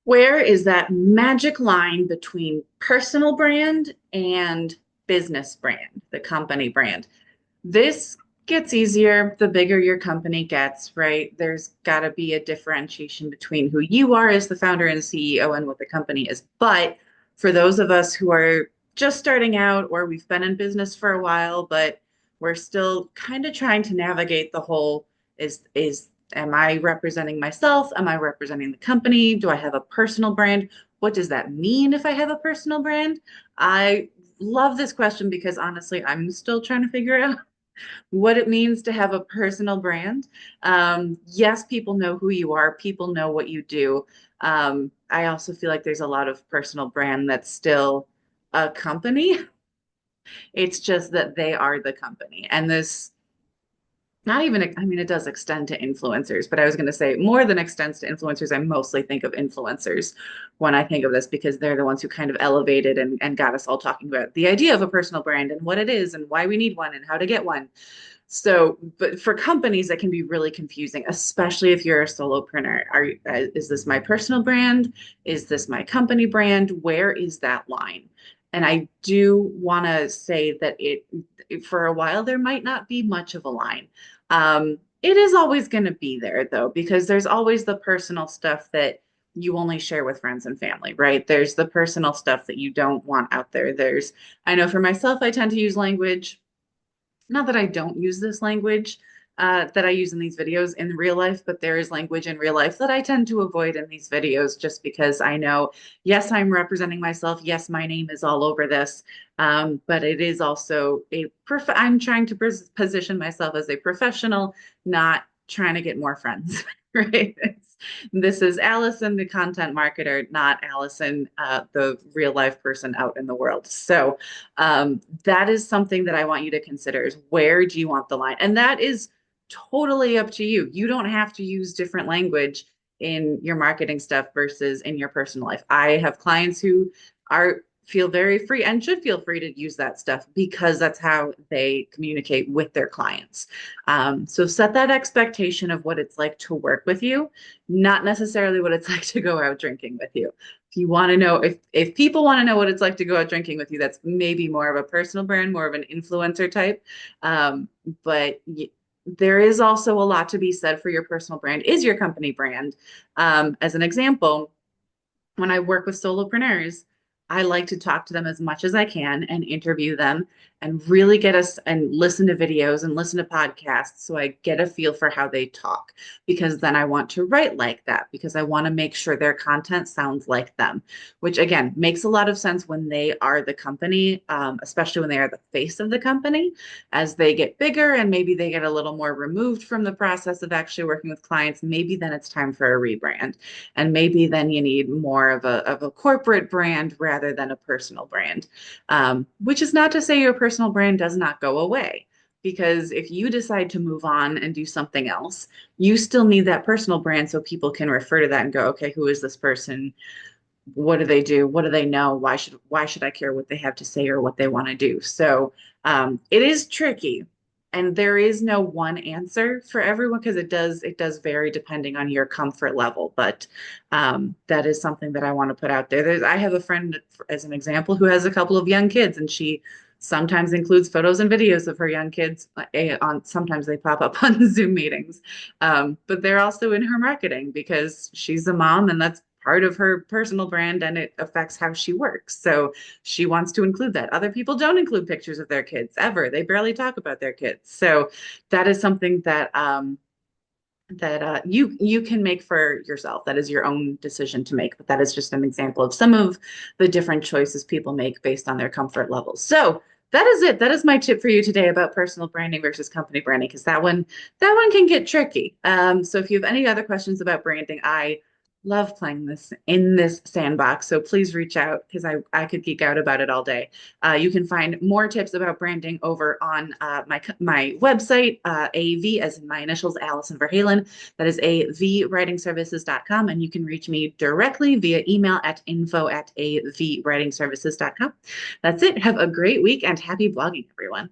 Where is that magic line between personal brand and business brand, the company brand? This gets easier the bigger your company gets, right? There's got to be a differentiation between who you are as the founder and CEO and what the company is. But for those of us who are just starting out or we've been in business for a while, but we're still kind of trying to navigate the whole is am I representing myself? Am I representing the company? Do I have a personal brand? What does that mean if I have a personal brand? I love this question because honestly, I'm still trying to figure out what it means to have a personal brand. Yes, people know who you are, people know what you do. I also feel like there's a lot of personal brand that's still a company. It's just that they are the company. And this, not even, I mean, it does extend to influencers, but I was going to say more than extends to influencers. I mostly think of influencers when I think of this because they're the ones who kind of elevated and got us all talking about the idea of a personal brand and what it is and why we need one and how to get one. So, but for companies, it can be really confusing, especially if you're a solopreneur. Is this my personal brand? Is this my company brand? Where is that line? And I do want to say that for a while, there might not be much of a line. It is always going to be there though, because there's always the personal stuff that you only share with friends and family, right? There's the personal stuff that you don't want out there. I know for myself, I tend to use language, not that I don't use this language that I use in these videos in real life, but there is language in real life that I tend to avoid in these videos just because I know, yes, I'm representing myself. Yes, my name is all over this. But it is also I'm trying to position myself as a professional, not trying to get more friends, right? This is Allison, the content marketer, not Allison, the real life person out in the world. So, that is something that I want you to consider is where do you want the line? And that is totally up to you. You don't have to use different language in your marketing stuff versus in your personal life. I have clients who are feel very free and should feel free to use that stuff because that's how they communicate with their clients. So set that expectation of what it's like to work with you, not necessarily what it's like to go out drinking with you. If you want to know, if people want to know what it's like to go out drinking with you, that's maybe more of a personal brand, more of an influencer type. But there is also a lot to be said for your personal brand is your company brand. As an example, when I work with solopreneurs, I like to talk to them as much as I can and interview them and really get us and listen to videos and listen to podcasts so I get a feel for how they talk because then I want to write like that because I want to make sure their content sounds like them, which again makes a lot of sense when they are the company, especially when they are the face of the company. As they get bigger and maybe they get a little more removed from the process of actually working with clients, maybe then it's time for a rebrand. And maybe then you need more of a corporate brand rather than a personal brand, which is not to say your personal brand does not go away. Because if you decide to move on and do something else, you still need that personal brand so people can refer to that and go, okay, who is this person? What do they do? What do they know? Why should I care what they have to say or what they want to do? So it is tricky, and there is no one answer for everyone because it does vary depending on your comfort level. But that is something that I want to put out there. I have a friend, as an example, who has a couple of young kids, and she sometimes includes photos and videos of her young kids on sometimes they pop up on Zoom meetings, but they're also in her marketing because she's a mom and that's part of her personal brand and it affects how she works. So she wants to include that. Other people don't include pictures of their kids ever. They barely talk about their kids. So that is something that you can make for yourself. That is your own decision to make. But that is just an example of some of the different choices people make based on their comfort levels. So that is it. That is my tip for you today about personal branding versus company branding, because that one can get tricky. So if you have any other questions about branding, I love playing this in this sandbox. So please reach out because I could geek out about it all day. You can find more tips about branding over on my website, AV as in my initials, Allison Verhalen. That is avwritingservices.com. And you can reach me directly via email at info@avwritingservices.com. That's it. Have a great week and happy blogging, everyone.